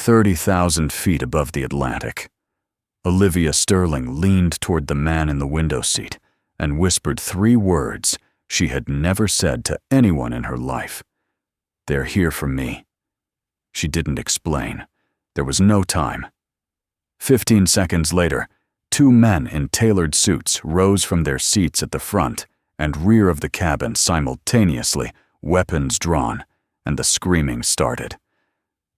30,000 feet above the Atlantic. Olivia Sterling leaned toward the man in the window seat and whispered 3 words she had never said to anyone in her life. "They're here for me." She didn't explain. There was no time. 15 seconds later, 2 men in tailored suits rose from their seats at the front and rear of the cabin simultaneously, weapons drawn, and the screaming started.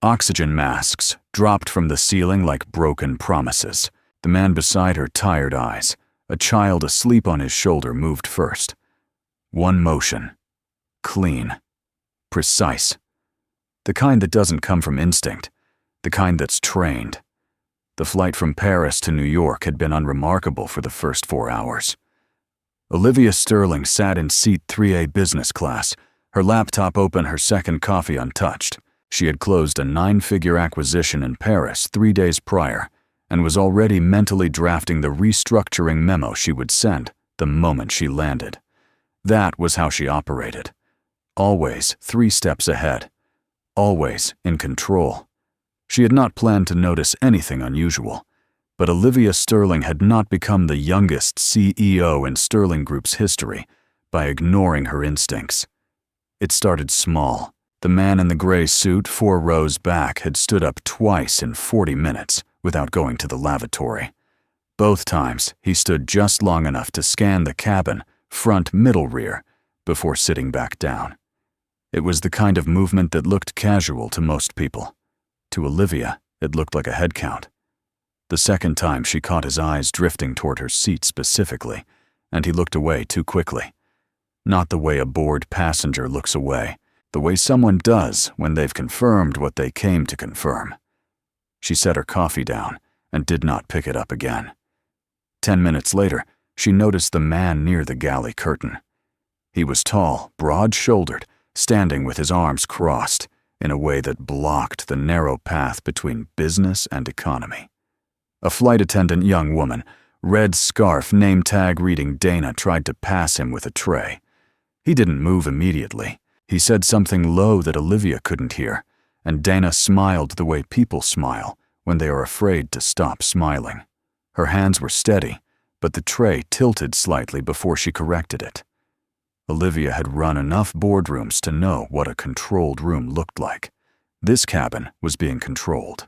Oxygen masks dropped from the ceiling like broken promises. The man beside her tired eyes, a child asleep on his shoulder, moved first. One motion. Clean. Precise. The kind that doesn't come from instinct. The kind that's trained. The flight from Paris to New York had been unremarkable for the first 4 hours. Olivia Sterling sat in seat 3A business class, her laptop open, her second coffee untouched. She had closed a 9-figure acquisition in Paris 3 days prior and was already mentally drafting the restructuring memo she would send the moment she landed. That was how she operated. Always 3 steps ahead. Always in control. She had not planned to notice anything unusual, but Olivia Sterling had not become the youngest CEO in Sterling Group's history by ignoring her instincts. It started small. The man in the gray suit 4 rows back had stood up twice in 40 minutes without going to the lavatory. Both times, he stood just long enough to scan the cabin, front, middle, rear, before sitting back down. It was the kind of movement that looked casual to most people. To Olivia, it looked like a head count. The second time, she caught his eyes drifting toward her seat specifically, and he looked away too quickly. Not the way a bored passenger looks away, the way someone does when they've confirmed what they came to confirm. She set her coffee down and did not pick it up again. 10 minutes later, she noticed the man near the galley curtain. He was tall, broad-shouldered, standing with his arms crossed in a way that blocked the narrow path between business and economy. A flight attendant young woman, red scarf, name tag reading Dana, tried to pass him with a tray. He didn't move immediately. He said something low that Olivia couldn't hear, and Dana smiled the way people smile when they are afraid to stop smiling. Her hands were steady, but the tray tilted slightly before she corrected it. Olivia had run enough boardrooms to know what a controlled room looked like. This cabin was being controlled.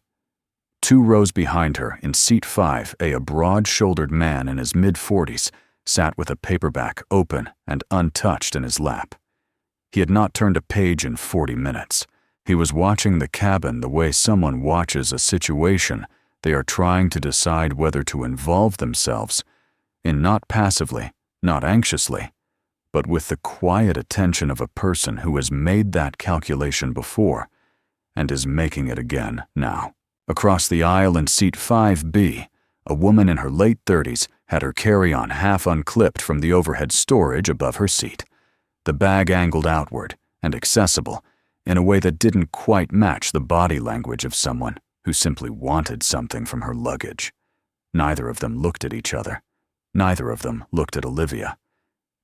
2 rows behind her, in seat 5A, a broad-shouldered man in his mid-40s sat with a paperback open and untouched in his lap. He had not turned a page in 40 minutes. He was watching the cabin the way someone watches a situation they are trying to decide whether to involve themselves in, not passively, not anxiously, but with the quiet attention of a person who has made that calculation before and is making it again now. Across the aisle in seat 5B, a woman in her late 30s had her carry-on half unclipped from the overhead storage above her seat, the bag angled outward and accessible in a way that didn't quite match the body language of someone who simply wanted something from her luggage. Neither of them looked at each other. Neither of them looked at Olivia.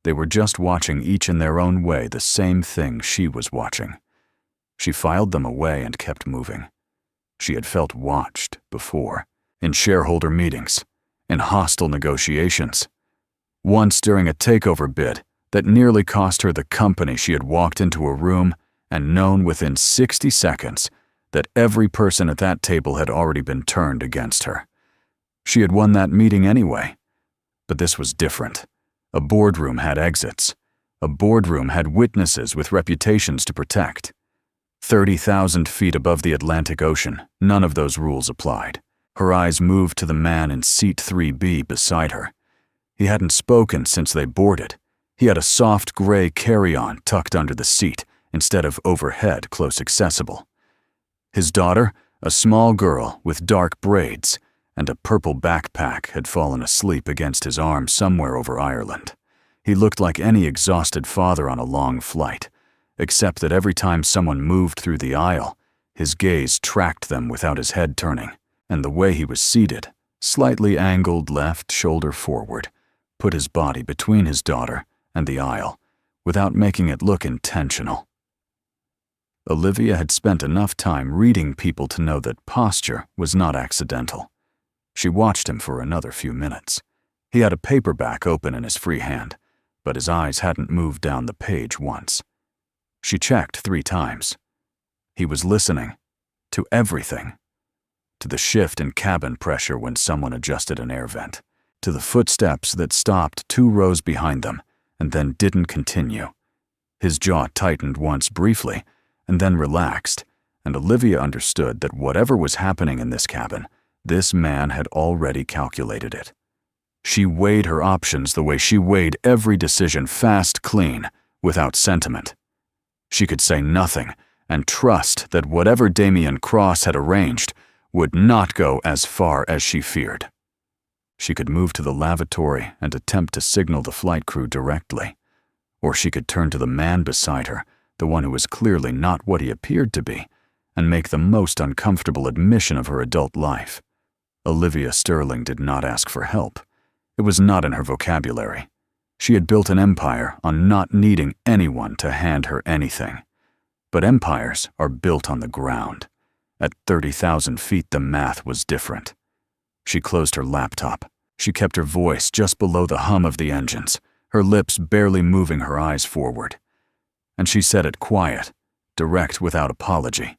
They were just watching each in their own way the same thing she was watching. She filed them away and kept moving. She had felt watched before, in shareholder meetings, in hostile negotiations. Once during a takeover bid that nearly cost her the company, she had walked into a room and known within 60 seconds that every person at that table had already been turned against her. She had won that meeting anyway. But this was different. A boardroom had exits. A boardroom had witnesses with reputations to protect. 30,000 feet above the Atlantic Ocean, none of those rules applied. Her eyes moved to the man in seat 3B beside her. He hadn't spoken since they boarded. He had a soft gray carry-on tucked under the seat instead of overhead, close accessible. His daughter, a small girl with dark braids and a purple backpack, had fallen asleep against his arm somewhere over Ireland. He looked like any exhausted father on a long flight, except that every time someone moved through the aisle, his gaze tracked them without his head turning, and the way he was seated, slightly angled left shoulder forward, put his body between his daughter and the aisle, without making it look intentional. Olivia had spent enough time reading people to know that posture was not accidental. She watched him for another few minutes. He had a paperback open in his free hand, but his eyes hadn't moved down the page once. She checked 3 times. He was listening to everything. To the shift in cabin pressure when someone adjusted an air vent, to the footsteps that stopped 2 rows behind them and then didn't continue. His jaw tightened once briefly and then relaxed, and Olivia understood that whatever was happening in this cabin, this man had already calculated it. She weighed her options the way she weighed every decision, fast, clean, without sentiment. She could say nothing and trust that whatever Damien Cross had arranged would not go as far as she feared. She could move to the lavatory and attempt to signal the flight crew directly, or she could turn to the man beside her, the one who was clearly not what he appeared to be, and make the most uncomfortable admission of her adult life. Olivia Sterling did not ask for help. It was not in her vocabulary. She had built an empire on not needing anyone to hand her anything. But empires are built on the ground. At 30,000 feet, the math was different. She closed her laptop. She kept her voice just below the hum of the engines, her lips barely moving, her eyes forward. And she said it quiet, direct, without apology.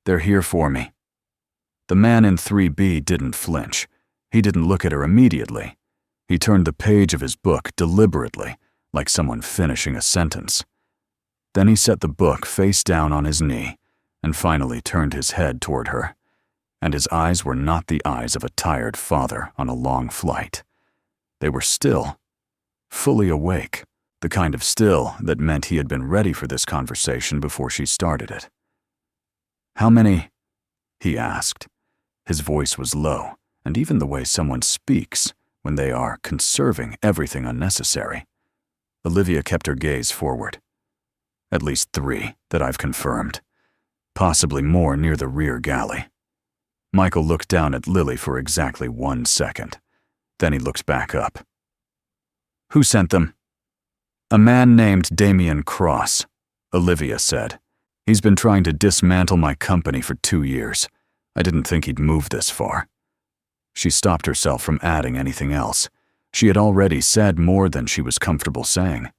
"They're here for me." The man in 3B didn't flinch. He didn't look at her immediately. He turned the page of his book deliberately, like someone finishing a sentence. Then he set the book face down on his knee and finally turned his head toward her. And his eyes were not the eyes of a tired father on a long flight. They were still, fully awake. The kind of still that meant he had been ready for this conversation before she started it. "How many?" he asked. His voice was low, and even the way someone speaks when they are conserving everything unnecessary. Olivia kept her gaze forward. "At least 3 that I've confirmed. Possibly more near the rear galley." Michael looked down at Lily for exactly 1 second. Then he looked back up. "Who sent them?" "A man named Damien Cross," Olivia said. "He's been trying to dismantle my company for 2 years. I didn't think he'd move this far." She stopped herself from adding anything else. She had already said more than she was comfortable saying.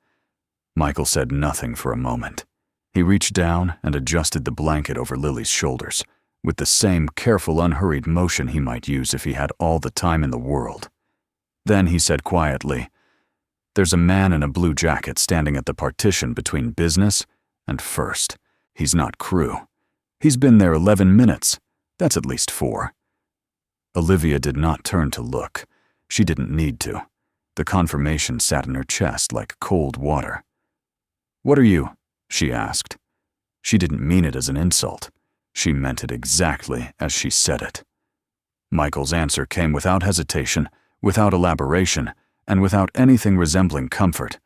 Michael said nothing for a moment. He reached down and adjusted the blanket over Lily's shoulders, with the same careful, unhurried motion he might use if he had all the time in the world. Then he said quietly, "There's a man in a blue jacket standing at the partition between business and first. He's not crew. He's been there 11 minutes. That's at least 4. Olivia did not turn to look. She didn't need to. The confirmation sat in her chest like cold water. "What are you?" she asked. She didn't mean it as an insult. She meant it exactly as she said it. Michael's answer came without hesitation, without elaboration, and without anything resembling comfort.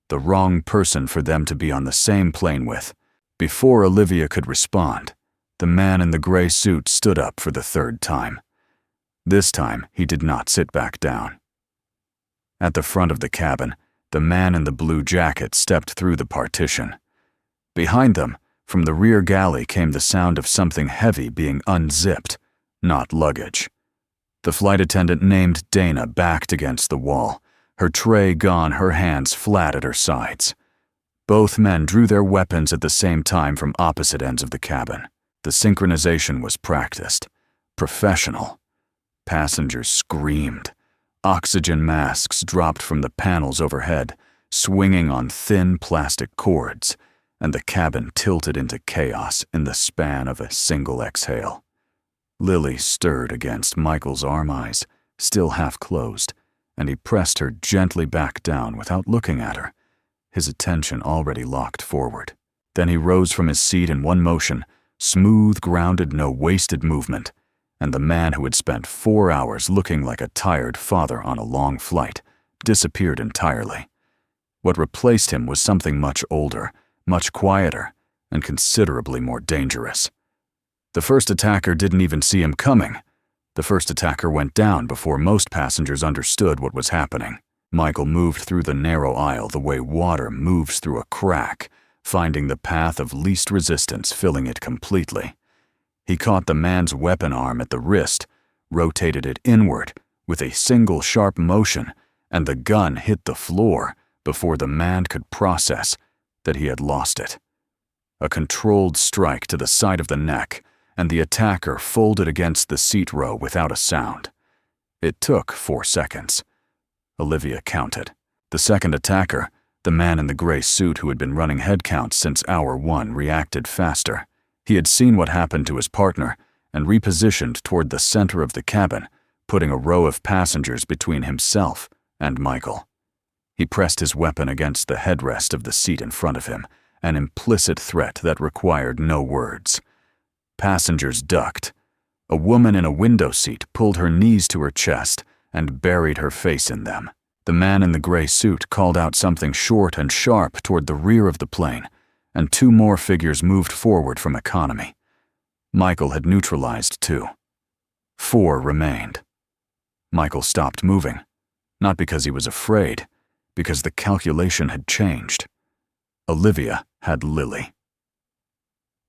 The wrong person for them to be on the same plane with. Before Olivia could respond, the man in the gray suit stood up for the 3rd time. This time, he did not sit back down. At the front of the cabin, the man in the blue jacket stepped through the partition. Behind them, from the rear galley came the sound of something heavy being unzipped, not luggage. The flight attendant named Dana backed against the wall, her tray gone, her hands flat at her sides. Both men drew their weapons at the same time from opposite ends of the cabin. The synchronization was practiced, professional. Passengers screamed. Oxygen masks dropped from the panels overhead, swinging on thin plastic cords, and the cabin tilted into chaos in the span of a single exhale. Lily stirred against Michael's arm, eyes still half closed, and he pressed her gently back down without looking at her, his attention already locked forward. Then he rose from his seat in one motion, smooth, grounded, no wasted movement, and the man who had spent 4 hours looking like a tired father on a long flight disappeared entirely. What replaced him was something much older, much quieter, and considerably more dangerous. The first attacker didn't even see him coming. The first attacker went down before most passengers understood what was happening. Michael moved through the narrow aisle the way water moves through a crack, finding the path of least resistance, filling it completely. He caught the man's weapon arm at the wrist, rotated it inward with a single sharp motion, and the gun hit the floor before the man could process that he had lost it. A controlled strike to the side of the neck, and the attacker folded against the seat row without a sound. It took 4 seconds. Olivia counted. The second attacker, the man in the gray suit who had been running head counts since hour 1, reacted faster. He had seen what happened to his partner and repositioned toward the center of the cabin, putting a row of passengers between himself and Michael. He pressed his weapon against the headrest of the seat in front of him, an implicit threat that required no words. Passengers ducked. A woman in a window seat pulled her knees to her chest and buried her face in them. The man in the gray suit called out something short and sharp toward the rear of the plane, and 2 more figures moved forward from economy. Michael had neutralized 2. 4 remained. Michael stopped moving, not because he was afraid, because the calculation had changed. Olivia had Lily.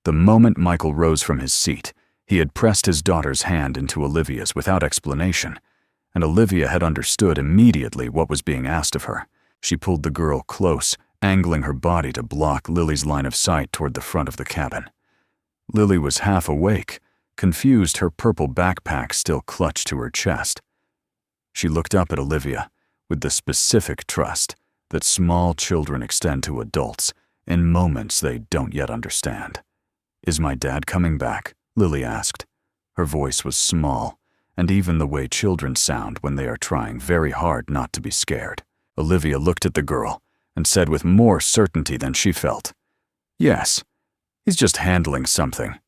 The moment Michael rose from his seat, he had pressed his daughter's hand into Olivia's without explanation, and Olivia had understood immediately what was being asked of her. She pulled the girl close, angling her body to block Lily's line of sight toward the front of the cabin. Lily was half awake, confused, her purple backpack still clutched to her chest. She looked up at Olivia with the specific trust that small children extend to adults in moments they don't yet understand. "Is my dad coming back?" Lily asked. Her voice was small, and even the way children sound when they are trying very hard not to be scared. Olivia looked at the girl and said with more certainty than she felt, "Yes, he's just handling something."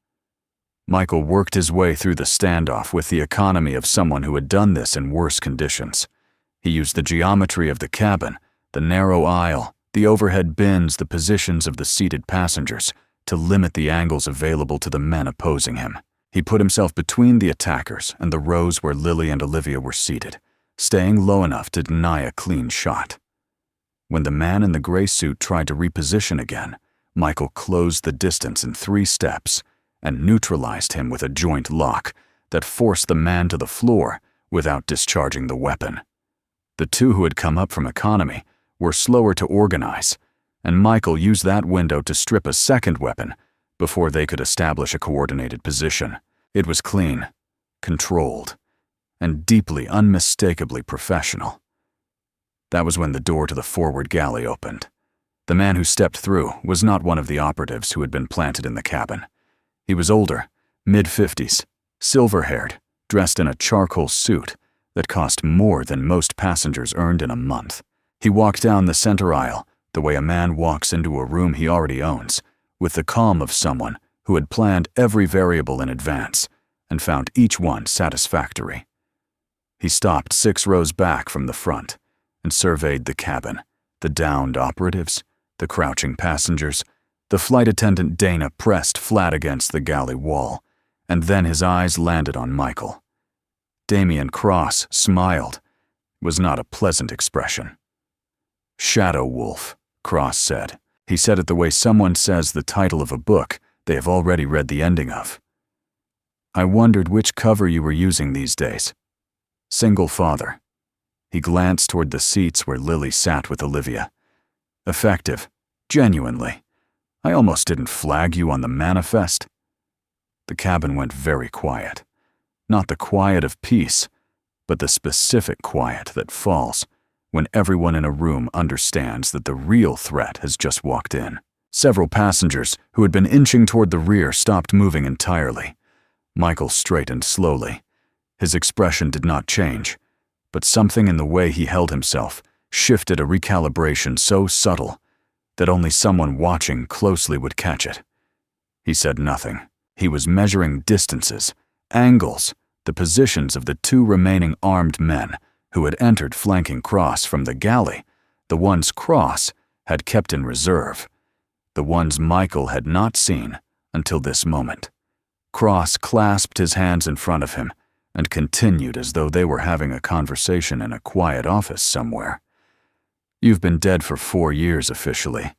Michael worked his way through the standoff with the economy of someone who had done this in worse conditions. He used the geometry of the cabin, the narrow aisle, the overhead bins, the positions of the seated passengers, to limit the angles available to the men opposing him. He put himself between the attackers and the rows where Lily and Olivia were seated, staying low enough to deny a clean shot. When the man in the gray suit tried to reposition again, Michael closed the distance in 3 steps and neutralized him with a joint lock that forced the man to the floor without discharging the weapon. The 2 who had come up from economy were slower to organize, and Michael used that window to strip a second weapon before they could establish a coordinated position. It was clean, controlled, and deeply, unmistakably professional. That was when the door to the forward galley opened. The man who stepped through was not one of the operatives who had been planted in the cabin. He was older, mid-50s, silver-haired, dressed in a charcoal suit that cost more than most passengers earned in a month. He walked down the center aisle the way a man walks into a room he already owns, with the calm of someone who had planned every variable in advance and found each one satisfactory. He stopped 6 rows back from the front and surveyed the cabin, the downed operatives, the crouching passengers, the flight attendant Dana pressed flat against the galley wall, and then his eyes landed on Michael. Damian Cross smiled. It was not a pleasant expression. "Shadow Wolf," Cross said. He said it the way someone says the title of a book they have already read the ending of. "I wondered which cover you were using these days." "Single father." He glanced toward the seats where Lily sat with Olivia. "Effective, genuinely. I almost didn't flag you on the manifest." The cabin went very quiet. Not the quiet of peace, but the specific quiet that falls when everyone in a room understands that the real threat has just walked in. Several passengers who had been inching toward the rear stopped moving entirely. Michael straightened slowly. His expression did not change, but something in the way he held himself shifted a recalibration so subtle that only someone watching closely would catch it. He said nothing. He was measuring distances, angles, the positions of the 2 remaining armed men who had entered flanking Cross from the galley, the ones Cross had kept in reserve, the ones Michael had not seen until this moment. Cross clasped his hands in front of him and continued as though they were having a conversation in a quiet office somewhere. "You've been dead for 4 years officially,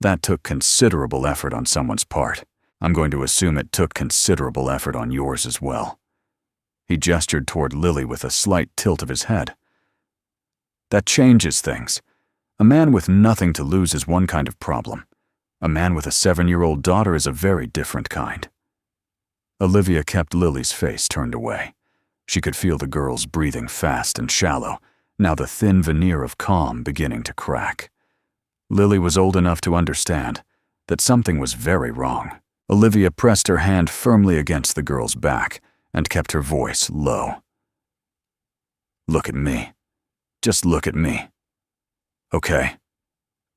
That took considerable effort on someone's part. I'm going to assume it took considerable effort on yours as well. He gestured toward Lily with a slight tilt of his head. That changes things. A man with nothing to lose is one kind of problem. A man with a 7-year-old daughter is a very different kind. Olivia kept Lily's face turned away. She could feel the girl's breathing fast and shallow, now the thin veneer of calm beginning to crack. Lily was old enough to understand that something was very wrong. Olivia pressed her hand firmly against the girl's back and kept her voice low. Look at me. Just look at me. Okay.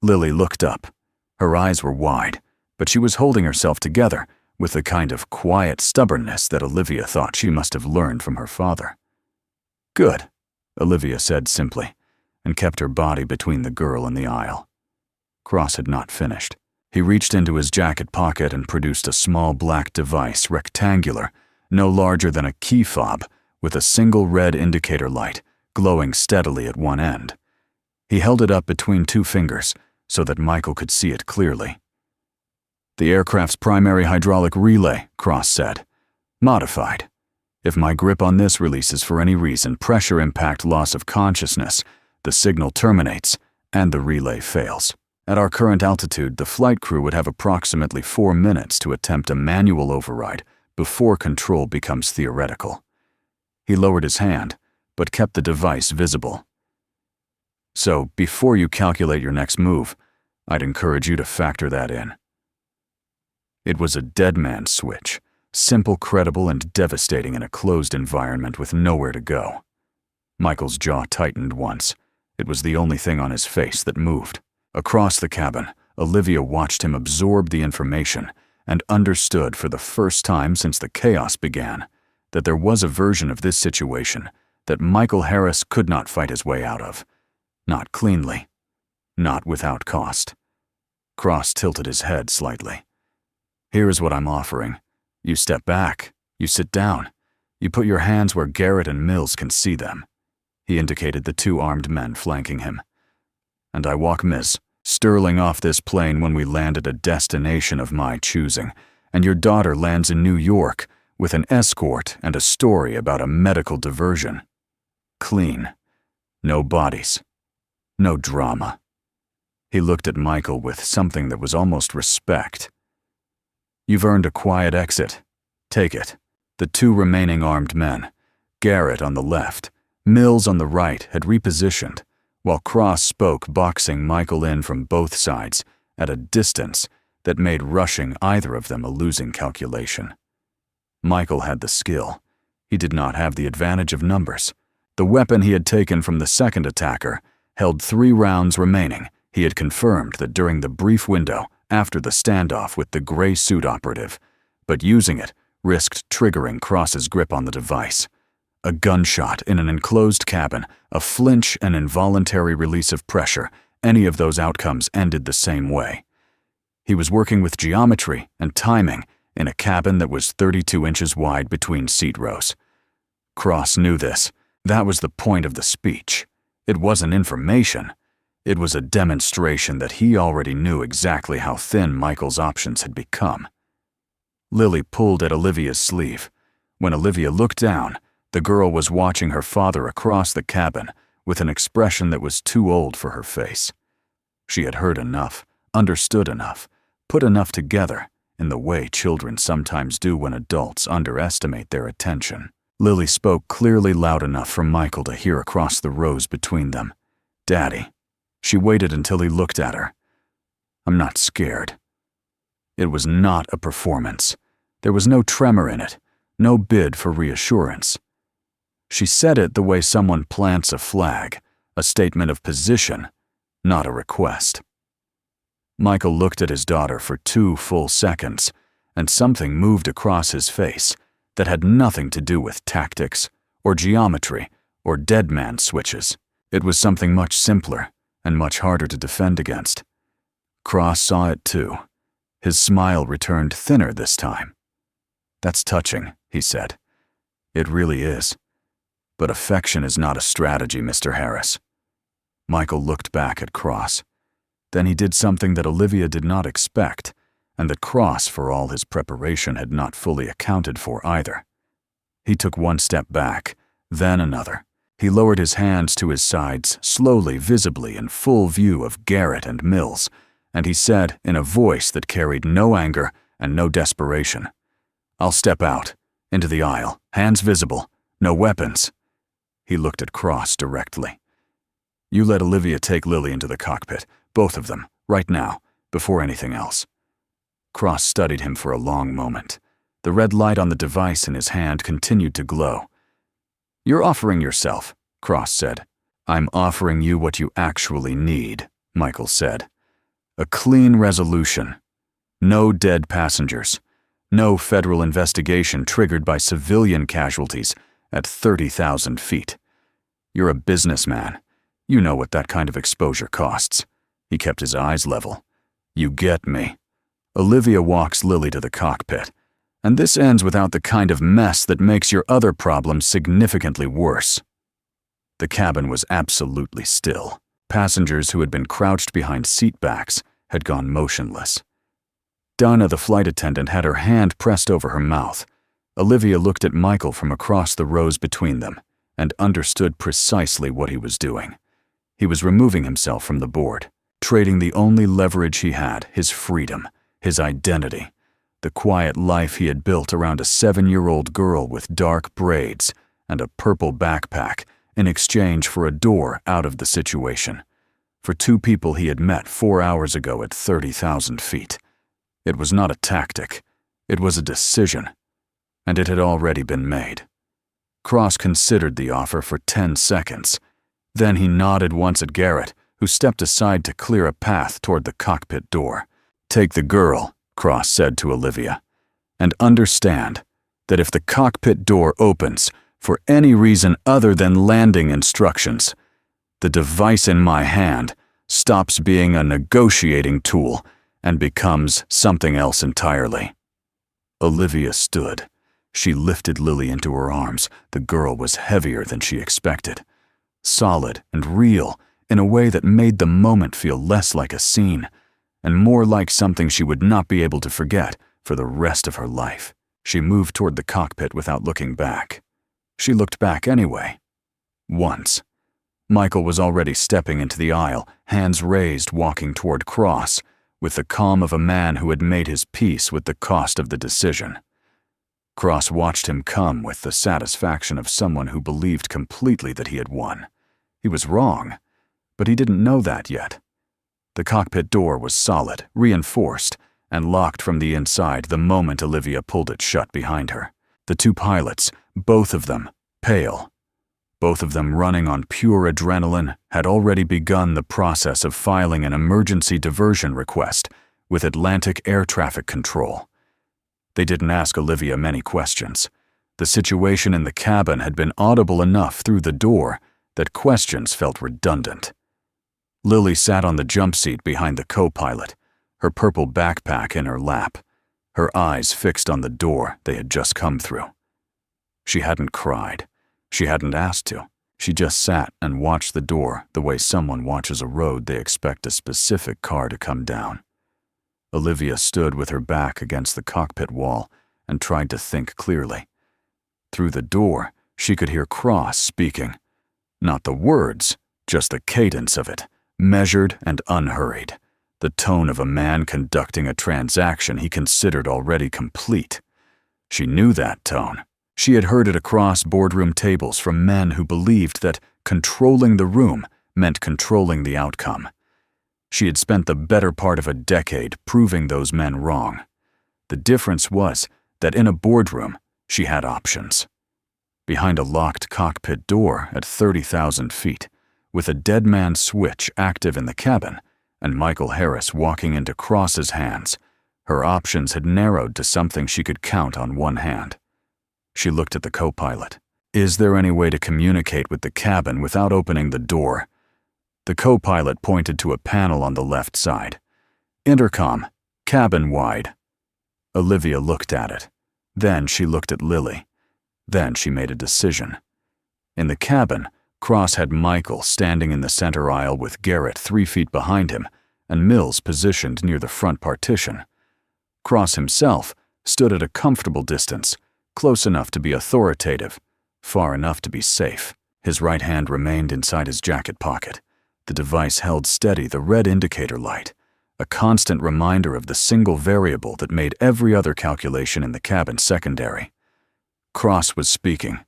Lily looked up. Her eyes were wide, but she was holding herself together with the kind of quiet stubbornness that Olivia thought she must have learned from her father. Good, Olivia said simply, and kept her body between the girl and the aisle. Cross had not finished. He reached into his jacket pocket and produced a small black device, rectangular, no larger than a key fob, with a single red indicator light, glowing steadily at one end. He held it up between 2 fingers so that Michael could see it clearly. The aircraft's primary hydraulic relay, Cross said. Modified. If my grip on this releases for any reason pressure impact loss of consciousness, the signal terminates and the relay fails. At our current altitude, the flight crew would have approximately 4 minutes to attempt a manual override before control becomes theoretical. He lowered his hand, but kept the device visible. So, before you calculate your next move, I'd encourage you to factor that in. It was a dead man's switch, simple, credible, and devastating in a closed environment with nowhere to go. Michael's jaw tightened once. It was the only thing on his face that moved. Across the cabin, Olivia watched him absorb the information and understood for the first time since the chaos began that there was a version of this situation that Michael Harris could not fight his way out of. Not cleanly. Not without cost. Cross tilted his head slightly. Here is what I'm offering. You step back. You sit down. You put your hands where Garrett and Mills can see them. He indicated the 2 armed men flanking him. And I walk Miss Sterling off this plane when we land at a destination of my choosing, and your daughter lands in New York with an escort and a story about a medical diversion. Clean. No bodies. No drama. He looked at Michael with something that was almost respect. You've earned a quiet exit. Take it. The 2 remaining armed men, Garrett on the left, Mills on the right, had repositioned, while Cross spoke, boxing Michael in from both sides at a distance that made rushing either of them a losing calculation. Michael had the skill. He did not have the advantage of numbers. The weapon he had taken from the second attacker held 3 rounds remaining. He had confirmed that during the brief window after the standoff with the gray suit operative, but using it risked triggering Cross's grip on the device. A gunshot in an enclosed cabin, a flinch and involuntary release of pressure, any of those outcomes ended the same way. He was working with geometry and timing in a cabin that was 32 inches wide between seat rows. Cross knew this. That was the point of the speech. It wasn't information. It was a demonstration that he already knew exactly how thin Michael's options had become. Lily pulled at Olivia's sleeve. When Olivia looked down, the girl was watching her father across the cabin with an expression that was too old for her face. She had heard enough, understood enough, put enough together in the way children sometimes do when adults underestimate their attention. Lily spoke clearly loud enough for Michael to hear across the rows between them. Daddy. She waited until he looked at her. I'm not scared. It was not a performance. There was no tremor in it, no bid for reassurance. She said it the way someone plants a flag, a statement of position, not a request. Michael looked at his daughter for 2 full seconds, and something moved across his face that had nothing to do with tactics, or geometry, or dead man switches. It was something much simpler and much harder to defend against. Cross saw it too. His smile returned thinner this time. That's touching, he said. It really is. But affection is not a strategy, Mr. Harris. Michael looked back at Cross. Then he did something that Olivia did not expect, and that Cross, for all his preparation, had not fully accounted for either. He took one step back, then another. He lowered his hands to his sides, slowly, visibly, in full view of Garrett and Mills, and he said, in a voice that carried no anger and no desperation, "I'll step out, into the aisle, hands visible, no weapons." He looked at Cross directly. "You let Olivia take Lily into the cockpit, both of them, right now, before anything else." Cross studied him for a long moment. The red light on the device in his hand continued to glow. "You're offering yourself," Cross said. "I'm offering you what you actually need," Michael said. "A clean resolution. No dead passengers. No federal investigation triggered by civilian casualties at 30,000 feet. You're a businessman. You know what that kind of exposure costs." He kept his eyes level. "You get me. Olivia walks Lily to the cockpit, and this ends without the kind of mess that makes your other problems significantly worse." The cabin was absolutely still. Passengers who had been crouched behind seat backs had gone motionless. Donna, the flight attendant, had her hand pressed over her mouth. Olivia looked at Michael from across the rows between them and understood precisely what he was doing. He was removing himself from the board, trading the only leverage he had, his freedom, his identity, the quiet life he had built around a 7-year-old girl with dark braids and a purple backpack, in exchange for a door out of the situation, for two people he had met 4 hours ago at 30,000 feet. It was not a tactic, it was a decision, and it had already been made. Cross considered the offer for 10 seconds. Then he nodded once at Garrett, who stepped aside to clear a path toward the cockpit door. "Take the girl," Cross said to Olivia, "and understand that if the cockpit door opens for any reason other than landing instructions, the device in my hand stops being a negotiating tool and becomes something else entirely." Olivia stood. She lifted Lily into her arms. The girl was heavier than she expected. Solid and real in a way that made the moment feel less like a scene and more like something she would not be able to forget for the rest of her life. She moved toward the cockpit without looking back. She looked back anyway. Once. Michael was already stepping into the aisle, hands raised, walking toward Cross, with the calm of a man who had made his peace with the cost of the decision. Cross watched him come with the satisfaction of someone who believed completely that he had won. He was wrong, but he didn't know that yet. The cockpit door was solid, reinforced, and locked from the inside the moment Olivia pulled it shut behind her. The two pilots, both of them, pale, both of them running on pure adrenaline, had already begun the process of filing an emergency diversion request with Atlantic Air Traffic Control. They didn't ask Olivia many questions. The situation in the cabin had been audible enough through the door that questions felt redundant. Lily sat on the jump seat behind the co-pilot, her purple backpack in her lap, her eyes fixed on the door they had just come through. She hadn't cried. She hadn't asked to. She just sat and watched the door the way someone watches a road they expect a specific car to come down. Olivia stood with her back against the cockpit wall and tried to think clearly. Through the door, she could hear Cross speaking. Not the words, just the cadence of it, measured and unhurried. The tone of a man conducting a transaction he considered already complete. She knew that tone. She had heard it across boardroom tables from men who believed that controlling the room meant controlling the outcome. She had spent the better part of a decade proving those men wrong. The difference was that in a boardroom, she had options. Behind a locked cockpit door at 30,000 feet, with a dead man switch active in the cabin, and Michael Harris walking into Cross's hands, her options had narrowed to something she could count on one hand. She looked at the co-pilot. Is there any way to communicate with the cabin without opening the door? The co-pilot pointed to a panel on the left side. Intercom, cabin-wide. Olivia looked at it. Then she looked at Lily. Then she made a decision. In the cabin, Cross had Michael standing in the center aisle with Garrett 3 feet behind him and Mills positioned near the front partition. Cross himself stood at a comfortable distance, close enough to be authoritative, far enough to be safe. His right hand remained inside his jacket pocket. The device held steady the red indicator light, a constant reminder of the single variable that made every other calculation in the cabin secondary. Cross was speaking.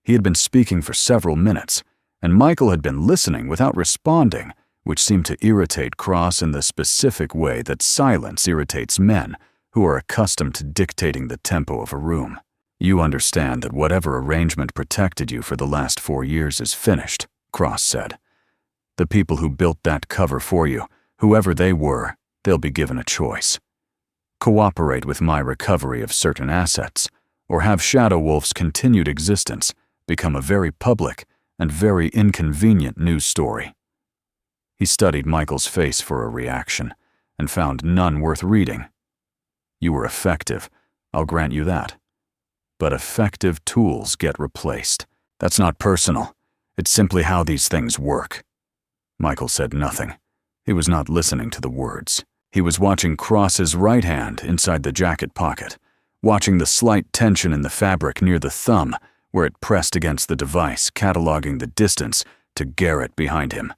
He had been speaking for several minutes, and Michael had been listening without responding, which seemed to irritate Cross in the specific way that silence irritates men who are accustomed to dictating the tempo of a room. "You understand that whatever arrangement protected you for the last 4 years is finished," Cross said. "The people who built that cover for you, whoever they were, they'll be given a choice. Cooperate with my recovery of certain assets, or have Shadow Wolf's continued existence become a very public and very inconvenient news story." He studied Michael's face for a reaction, and found none worth reading. "You were effective, I'll grant you that. But effective tools get replaced. That's not personal. It's simply how these things work." Michael said nothing. He was not listening to the words. He was watching Cross's right hand inside the jacket pocket, watching the slight tension in the fabric near the thumb where it pressed against the device, cataloging the distance to Garrett behind him,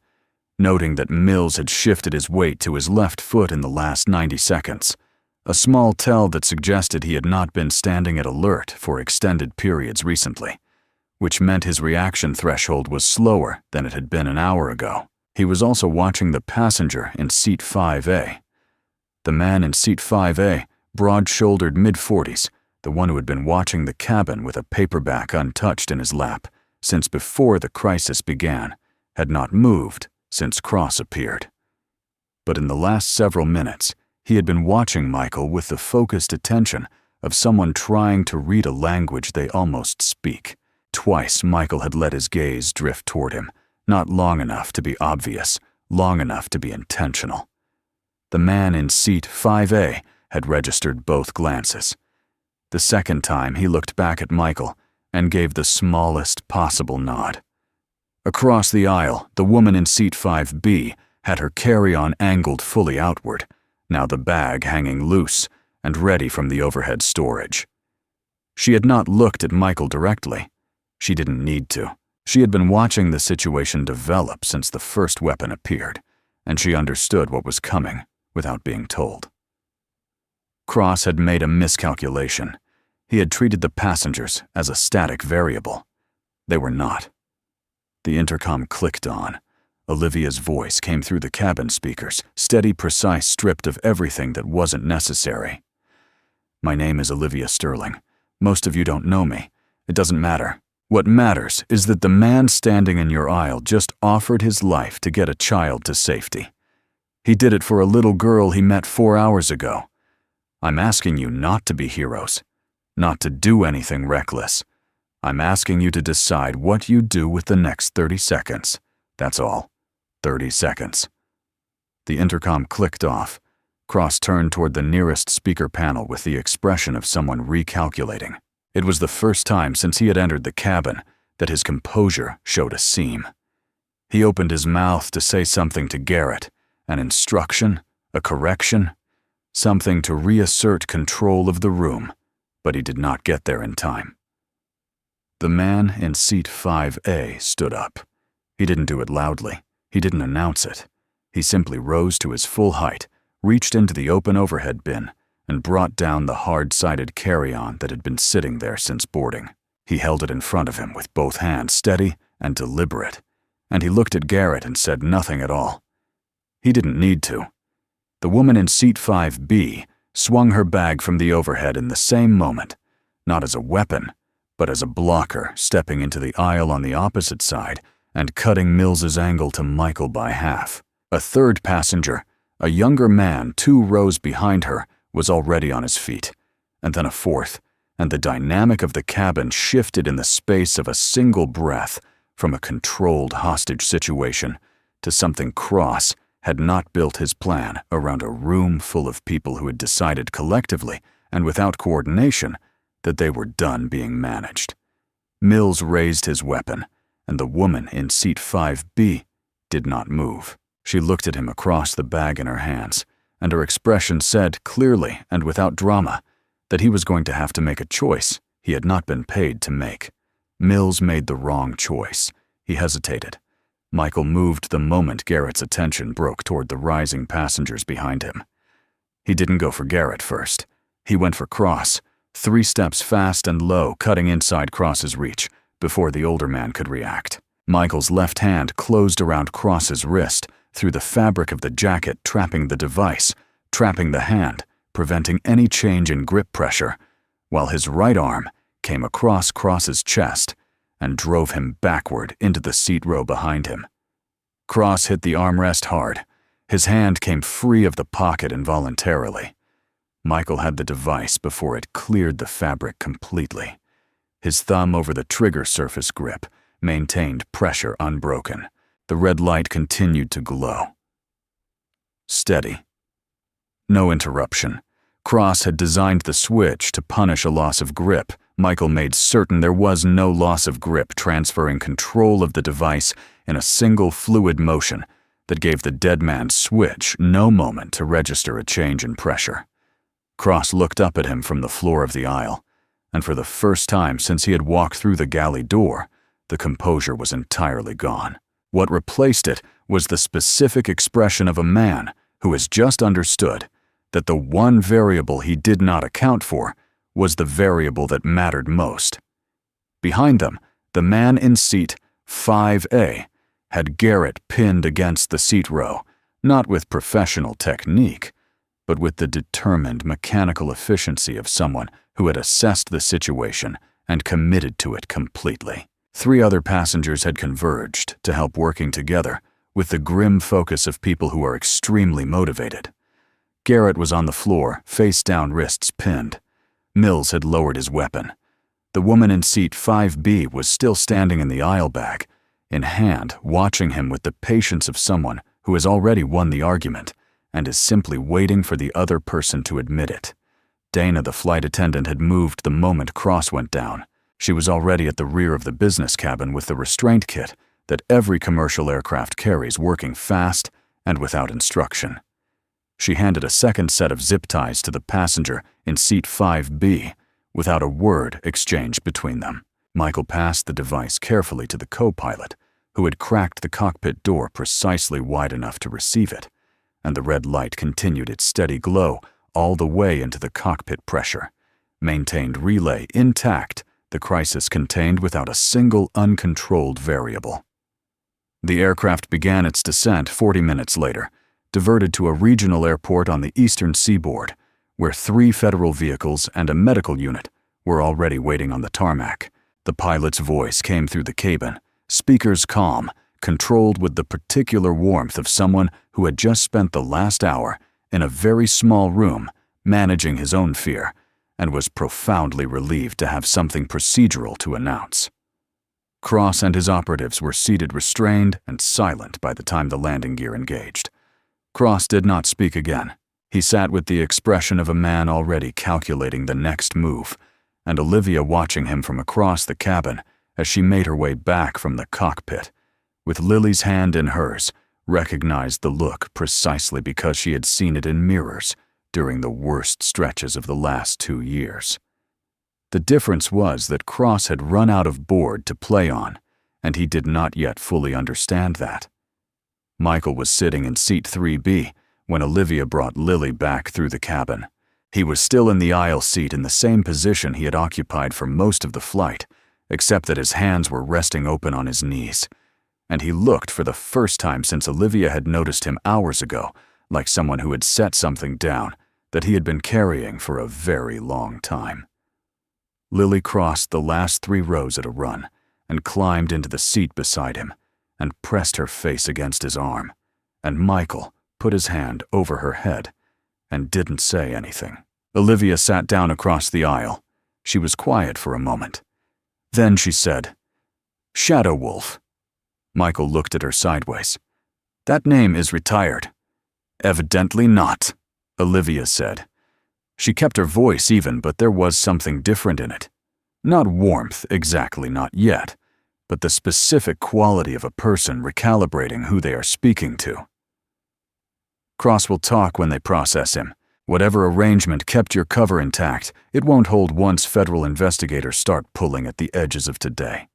noting that Mills had shifted his weight to his left foot in the last 90 seconds, a small tell that suggested he had not been standing at alert for extended periods recently, which meant his reaction threshold was slower than it had been an hour ago. He was also watching the passenger in seat 5A. The man in seat 5A, broad-shouldered mid-40s, the one who had been watching the cabin with a paperback untouched in his lap since before the crisis began, had not moved since Cross appeared. But in the last several minutes, he had been watching Michael with the focused attention of someone trying to read a language they almost speak. Twice Michael had let his gaze drift toward him, not long enough to be obvious, long enough to be intentional. The man in seat 5A had registered both glances. The second time he looked back at Michael and gave the smallest possible nod. Across the aisle, the woman in seat 5B had her carry-on angled fully outward, now the bag hanging loose and ready from the overhead storage. She had not looked at Michael directly. She didn't need to. She had been watching the situation develop since the first weapon appeared, and she understood what was coming without being told. Cross had made a miscalculation. He had treated the passengers as a static variable. They were not. The intercom clicked on. Olivia's voice came through the cabin speakers, steady, precise, stripped of everything that wasn't necessary. "My name is Olivia Sterling. Most of you don't know me. It doesn't matter. What matters is that the man standing in your aisle just offered his life to get a child to safety. He did it for a little girl he met 4 hours ago. I'm asking you not to be heroes, not to do anything reckless. I'm asking you to decide what you do with the next 30 seconds. That's all. 30 seconds. The intercom clicked off. Cross turned toward the nearest speaker panel with the expression of someone recalculating. It was the first time since he had entered the cabin that his composure showed a seam. He opened his mouth to say something to Garrett, an instruction, a correction, something to reassert control of the room, but he did not get there in time. The man in seat 5A stood up. He didn't do it loudly. He didn't announce it. He simply rose to his full height, reached into the open overhead bin, and brought down the hard-sided carry-on that had been sitting there since boarding. He held it in front of him with both hands steady and deliberate, and he looked at Garrett and said nothing at all. He didn't need to. The woman in seat 5B swung her bag from the overhead in the same moment, not as a weapon, but as a blocker, stepping into the aisle on the opposite side and cutting Mills's angle to Michael by half. A third passenger, a younger man 2 rows behind her, was already on his feet, and then a fourth, and the dynamic of the cabin shifted in the space of a single breath from a controlled hostage situation to something Cross had not built his plan around a room full of people who had decided collectively and without coordination that they were done being managed. Mills raised his weapon, and the woman in seat 5B did not move. She looked at him across the bag in her hands, and her expression said clearly and without drama that he was going to have to make a choice he had not been paid to make. Mills made the wrong choice. He hesitated. Michael moved the moment Garrett's attention broke toward the rising passengers behind him. He didn't go for Garrett first. He went for Cross, 3 steps fast and low, cutting inside Cross's reach before the older man could react. Michael's left hand closed around Cross's wrist through the fabric of the jacket, trapping the device, trapping the hand, preventing any change in grip pressure, while his right arm came across Cross's chest and drove him backward into the seat row behind him. Cross hit the armrest hard. His hand came free of the pocket involuntarily. Michael had the device before it cleared the fabric completely. His thumb over the trigger surface grip maintained pressure unbroken. The red light continued to glow. Steady. No interruption. Cross had designed the switch to punish a loss of grip. Michael made certain there was no loss of grip, transferring control of the device in a single fluid motion that gave the dead man's switch no moment to register a change in pressure. Cross looked up at him from the floor of the aisle, and for the first time since he had walked through the galley door, the composure was entirely gone. What replaced it was the specific expression of a man who has just understood that the one variable he did not account for was the variable that mattered most. Behind them, the man in seat 5A had Garrett pinned against the seat row, not with professional technique, but with the determined mechanical efficiency of someone who had assessed the situation and committed to it completely. 3 other passengers had converged to help, working together with the grim focus of people who are extremely motivated. Garrett was on the floor, face down, wrists pinned. Mills had lowered his weapon. The woman in seat 5B was still standing in the aisle, bag in hand, watching him with the patience of someone who has already won the argument and is simply waiting for the other person to admit it. Dana, the flight attendant, had moved the moment Cross went down. She was already at the rear of the business cabin with the restraint kit that every commercial aircraft carries, working fast and without instruction. She handed a second set of zip ties to the passenger in seat 5B without a word exchanged between them. Michael passed the device carefully to the co-pilot, who had cracked the cockpit door precisely wide enough to receive it, and the red light continued its steady glow all the way into the cockpit pressure. Maintained relay intact, the crisis contained without a single uncontrolled variable. The aircraft began its descent 40 minutes later, diverted to a regional airport on the eastern seaboard, where 3 federal vehicles and a medical unit were already waiting on the tarmac. The pilot's voice came through the cabin, speakers calm, controlled with the particular warmth of someone who had just spent the last hour in a very small room managing his own fear and was profoundly relieved to have something procedural to announce. Cross and his operatives were seated restrained and silent by the time the landing gear engaged. Cross did not speak again. He sat with the expression of a man already calculating the next move, and Olivia watching him from across the cabin as she made her way back from the cockpit, with Lily's hand in hers, recognized the look precisely because she had seen it in mirrors during the worst stretches of the last 2 years. The difference was that Cross had run out of board to play on, and he did not yet fully understand that. Michael was sitting in seat 3B when Olivia brought Lily back through the cabin. He was still in the aisle seat in the same position he had occupied for most of the flight, except that his hands were resting open on his knees, and he looked for the first time since Olivia had noticed him hours ago like someone who had set something down that he had been carrying for a very long time. Lily crossed the last 3 rows at a run and climbed into the seat beside him and pressed her face against his arm, and Michael put his hand over her head and didn't say anything. Olivia sat down across the aisle. She was quiet for a moment. Then she said, "Shadow Wolf." Michael looked at her sideways. "That name is retired." "Evidently not," Olivia said. She kept her voice even, but there was something different in it. Not warmth, exactly, not yet, but the specific quality of a person recalibrating who they are speaking to. Cross will talk when they process him. Whatever arrangement kept your cover intact, it won't hold once federal investigators start pulling at the edges of today.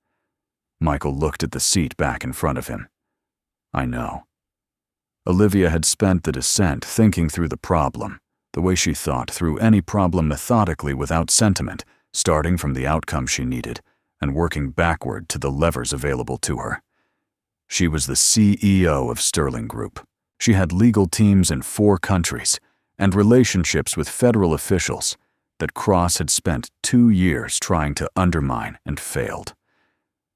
Michael looked at the seat back in front of him. I know. Olivia had spent the descent thinking through the problem, the way she thought through any problem methodically without sentiment, starting from the outcome she needed and working backward to the levers available to her. She was the CEO of Sterling Group. She had legal teams in 4 countries and relationships with federal officials that Cross had spent 2 years trying to undermine and failed.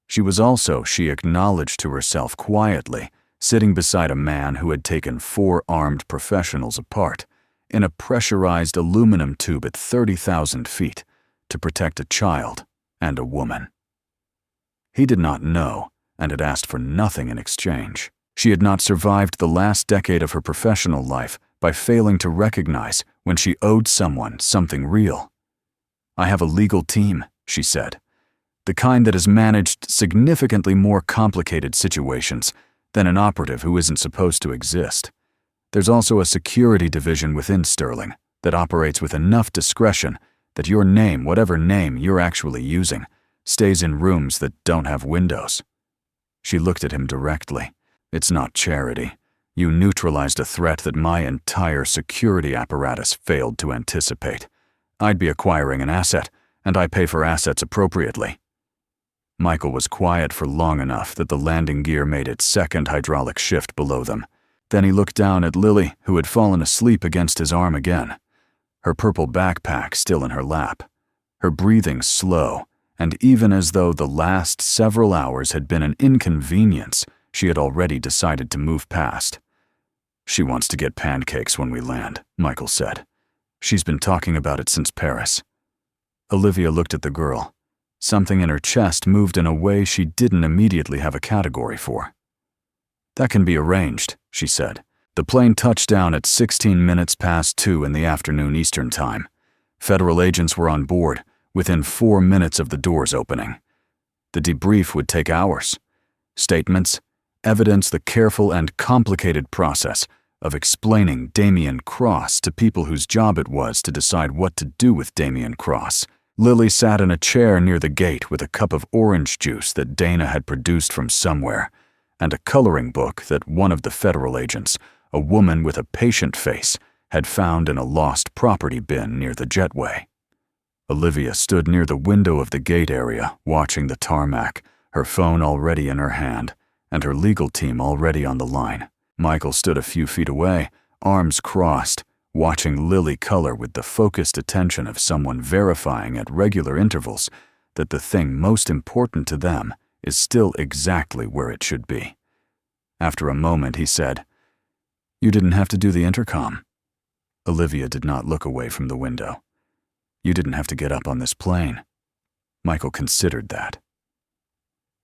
She was also, she acknowledged to herself quietly, sitting beside a man who had taken 4 armed professionals apart in a pressurized aluminum tube at 30,000 feet to protect a child and a woman. He did not know and had asked for nothing in exchange. She had not survived the last decade of her professional life by failing to recognize when she owed someone something real. I have a legal team, she said, the kind that has managed significantly more complicated situations than an operative who isn't supposed to exist. There's also a security division within Sterling that operates with enough discretion that your name, whatever name you're actually using, stays in rooms that don't have windows. She looked at him directly. It's not charity. You neutralized a threat that my entire security apparatus failed to anticipate. I'd be acquiring an asset, and I pay for assets appropriately. Michael was quiet for long enough that the landing gear made its second hydraulic shift below them. Then he looked down at Lily, who had fallen asleep against his arm again, her purple backpack still in her lap, her breathing slow, and even as though the last several hours had been an inconvenience she had already decided to move past. She wants to get pancakes when we land, Michael said. She's been talking about it since Paris. Olivia looked at the girl. Something in her chest moved in a way she didn't immediately have a category for. That can be arranged, she said. The plane touched down at 16 minutes past 2 in the afternoon Eastern Time. Federal agents were on board, within 4 minutes of the doors opening. The debrief would take hours. Statements, evidence the careful and complicated process of explaining Damien Cross to people whose job it was to decide what to do with Damien Cross. Lily sat in a chair near the gate with a cup of orange juice that Dana had produced from somewhere, and a coloring book that one of the federal agents, a woman with a patient face, had found in a lost property bin near the jetway. Olivia stood near the window of the gate area, watching the tarmac, her phone already in her hand, and her legal team already on the line. Michael stood a few feet away, arms crossed, watching Lily color with the focused attention of someone verifying at regular intervals that the thing most important to them is still exactly where it should be. After a moment, he said, "You didn't have to do the intercom." Olivia did not look away from the window. "You didn't have to get up on this plane." Michael considered that.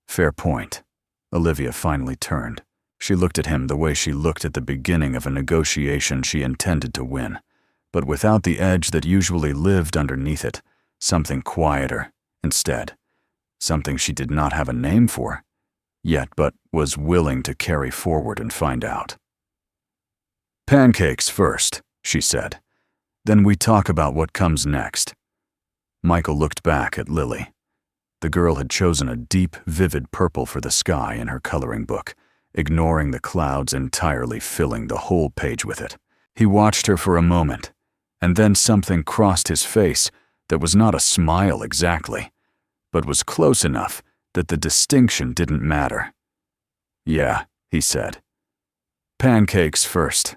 Fair point. Olivia finally turned. She looked at him the way she looked at the beginning of a negotiation she intended to win, but without the edge that usually lived underneath it, something quieter instead, something she did not have a name for, yet but was willing to carry forward and find out. "Pancakes first," she said. "Then we talk about what comes next." Michael looked back at Lily. The girl had chosen a deep, vivid purple for the sky in her coloring book, ignoring the clouds entirely, filling the whole page with it. He watched her for a moment, and then something crossed his face that was not a smile exactly, but was close enough that the distinction didn't matter. "Yeah," he said. "Pancakes first.